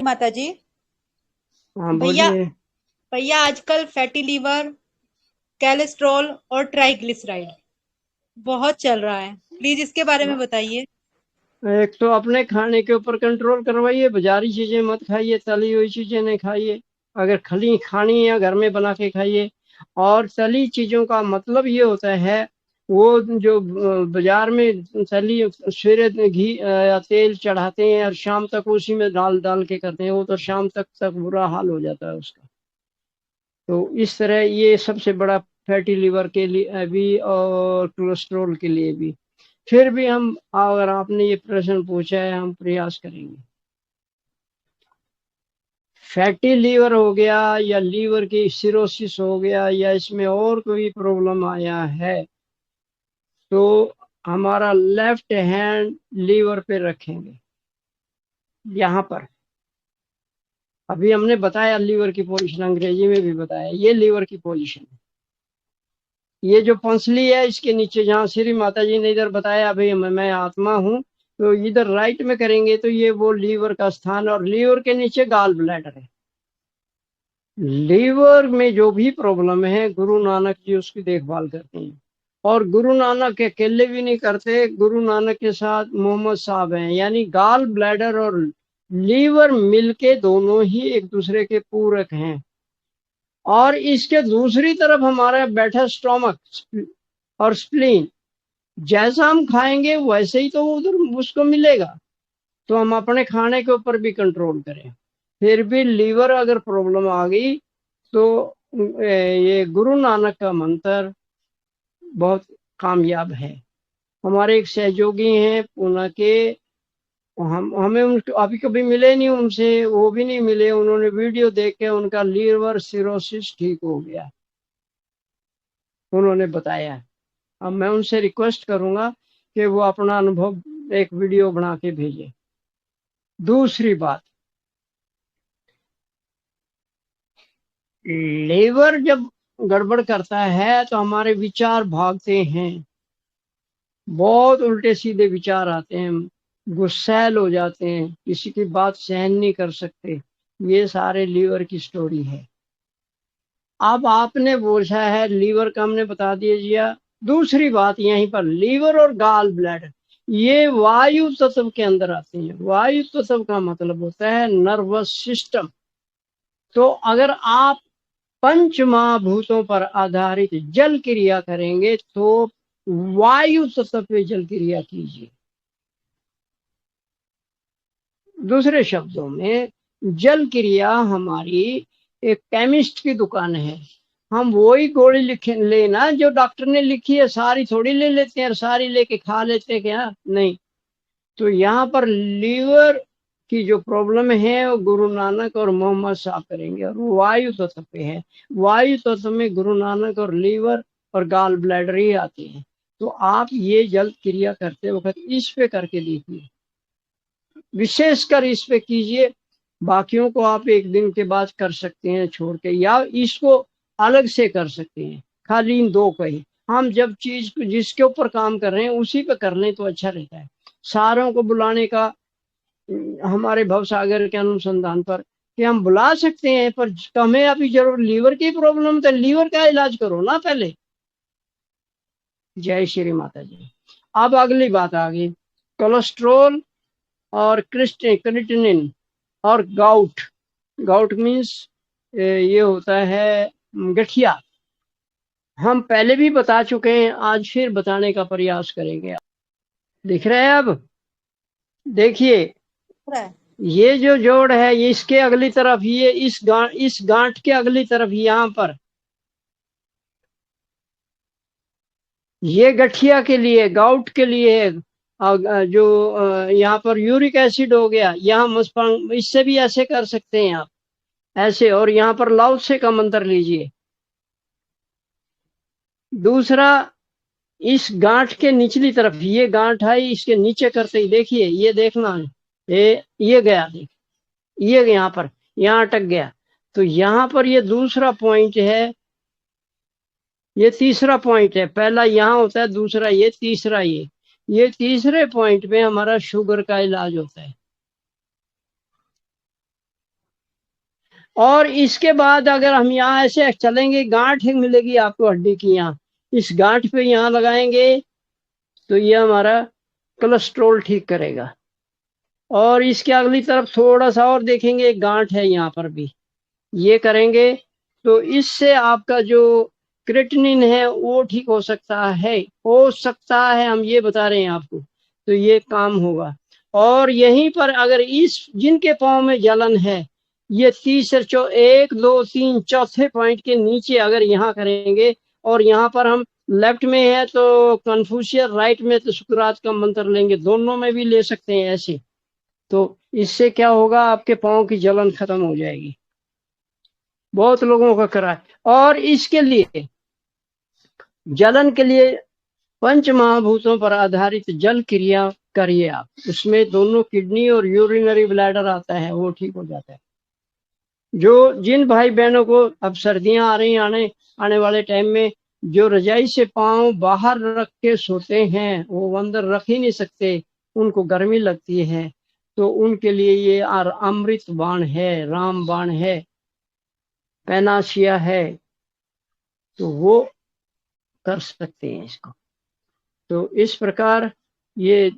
माता जी। हाँ भैया बोलिए। भैया आजकल फैटी लीवर, कोलेस्ट्रॉल और ट्राइग्लिसराइड बहुत चल रहा है। प्लीज इसके बारे में बताइए। एक तो अपने खाने के ऊपर कंट्रोल करवाइए, बाजारी चीजें मत खाइए, तली हुई चीजें नहीं खाइए। अगर खली खानी है घर में बना के खाइए। और तली चीजों का मतलब ये होता है, वो जो बाजार में तली सवेरे घी या तेल चढ़ाते हैं और शाम तक उसी में डाल डाल के करते हैं, वो तो शाम तक बुरा हाल हो जाता है उसका। तो इस तरह ये सबसे बड़ा फैटी लिवर के लिए भी और कोलेस्ट्रॉल के लिए भी। फिर भी हम, अगर आपने ये प्रश्न पूछा है, हम प्रयास करेंगे। फैटी लीवर हो गया या लीवर की सिरोसिस हो गया या इसमें और कोई प्रॉब्लम आया है, तो हमारा लेफ्ट हैंड लीवर पे रखेंगे, यहाँ पर। अभी हमने बताया लीवर की पोजीशन, अंग्रेजी में भी बताया, ये लीवर की पोजीशन है। ये जो पंसली है इसके नीचे, जहाँ श्री माता जी ने इधर बताया अभी मैं आत्मा हूँ, तो इधर राइट में करेंगे तो ये वो लीवर का स्थान, और लीवर के नीचे गाल ब्लैडर है। लीवर में जो भी प्रॉब्लम है, गुरु नानक जी उसकी देखभाल करते हैं। और गुरु नानक अकेले भी नहीं करते, गुरु नानक के साथ मोहम्मद साहब हैं, यानी गाल ब्लैडर और लीवर मिलके दोनों ही एक दूसरे के पूरक हैं। और इसके दूसरी तरफ हमारा बैठा स्टोमक और स्प्लीन, जैसा हम खाएंगे वैसे ही तो उधर उसको मिलेगा। तो हम अपने खाने के ऊपर भी कंट्रोल करें। फिर भी लीवर अगर प्रॉब्लम आ गई तो ये गुरु नानक का मंत्र बहुत कामयाब है। हमारे एक सहयोगी हैं पुणे के, हम हमें उन अभी कभी मिले नहीं उनसे, वो भी नहीं मिले, उन्होंने वीडियो देख के उनका लीवर सिरोसिस ठीक हो गया, उन्होंने बताया। अब मैं उनसे रिक्वेस्ट करूंगा कि वो अपना अनुभव एक वीडियो बना के भेजे। दूसरी बात, लीवर जब गड़बड़ करता है तो हमारे विचार भागते हैं, बहुत उल्टे सीधे विचार आते हैं, गुस्सैल हो जाते हैं, किसी की बात सहन नहीं कर सकते। ये सारे लीवर की स्टोरी है। अब आपने पूछा है लीवर का, हमने बता दिया। दूसरी बात यहीं पर, लीवर और गाल ब्लैडर ये वायु तत्व के अंदर आते हैं। वायु तत्व का मतलब होता है नर्वस सिस्टम। तो अगर आप पंच महाभूतों पर आधारित जल क्रिया करेंगे तो वायु तत्व पे जल क्रिया कीजिए। दूसरे शब्दों में, जल क्रिया हमारी एक केमिस्ट की दुकान है। हम वही गोली लिखे लेना जो डॉक्टर ने लिखी है, सारी थोड़ी ले लेते हैं और सारी लेके खा लेते हैं क्या? नहीं। तो यहाँ पर लीवर की जो प्रॉब्लम है वो गुरु नानक और मोहम्मद साहब करेंगे, और वो वायु तत्व पे है। वायु तत्व में गुरु नानक और लीवर और गाल ब्लैडर ही आते हैं। तो आप ये जल क्रिया करते वक्त इस पे करके देखिए, विशेषकर इस पे कीजिए। बाकियों को आप एक दिन के बाद कर सकते हैं छोड़ के, या इसको अलग से कर सकते हैं, खाली इन दो का ही। हम जब चीज जिसके ऊपर काम कर रहे हैं उसी पे कर लें तो अच्छा रहता है। सारों को बुलाने का हमारे भवसागर के अनुसंधान पर कि हम बुला सकते हैं, पर हमें अभी जरूर लीवर की प्रॉब्लम, तो लीवर का इलाज करो ना पहले। जय श्री माता जी। अब अगली बात आ गई, कोलेस्ट्रोल और क्रिस्टिनिन और गाउट। गाउट मीन्स ये होता है गठिया। हम पहले भी बता चुके हैं, आज फिर बताने का प्रयास करेंगे। दिख रहा है अब? देखिए, ये जो जोड़ है इसके अगली तरफ, ये इस गांठ के अगली तरफ यहाँ पर, ये गठिया के लिए, गाउट के लिए है। जो यहाँ पर यूरिक एसिड हो गया, यहाँ मस्पांग, इससे भी ऐसे कर सकते हैं आप, ऐसे। और यहाँ पर लाओत्से का मंत्र लीजिए। दूसरा, इस गांठ के निचली तरफ, ये गांठ है, इसके नीचे करते ही देखिए, ये देखना है, ये गया, देख, ये यहाँ पर, यहाँ अटक गया। तो यहाँ पर ये दूसरा पॉइंट है, ये तीसरा पॉइंट है। पहला यहाँ होता है, दूसरा ये, तीसरा ये तीसरे पॉइंट पे हमारा शुगर का इलाज होता है। और इसके बाद अगर हम यहाँ ऐसे चलेंगे, गांठ मिलेगी आपको हड्डी की, यहाँ इस गांठ पे यहाँ लगाएंगे तो ये हमारा कोलेस्ट्रोल ठीक करेगा। और इसके अगली तरफ थोड़ा सा और देखेंगे, एक गांठ है यहाँ पर भी, ये करेंगे तो इससे आपका जो क्रेटिनिन है वो ठीक हो सकता है, हम ये बता रहे हैं आपको, तो ये काम होगा। और यहीं पर अगर इस जिनके पाँव में जलन है, ये तीसरे एक दो तीन चौथे पॉइंट के नीचे अगर यहाँ करेंगे, और यहाँ पर हम लेफ्ट में है तो कन्फ्यूशियस, राइट में तो सुकरात का मंत्र लेंगे, दोनों में भी ले सकते हैं ऐसे, तो इससे क्या होगा, आपके पाँव की जलन खत्म हो जाएगी। बहुत लोगों का करा है। और इसके लिए, जलन के लिए पंच महाभूतों पर आधारित जल क्रिया करिए आप, उसमें दोनों किडनी और यूरिनरी ब्लैडर आता है, वो ठीक हो जाता है। जो जिन भाई बहनों को अब सर्दियां आ रही आने आने वाले टाइम में, जो रजाई से पांव बाहर रख के सोते हैं, वो अंदर रख ही नहीं सकते, उनको गर्मी लगती है, तो उनके लिए ये अमृत बाण है, राम बाण है, पैनासिया है, तो वो कर सकते हैं इसको। तो इस प्रकार ये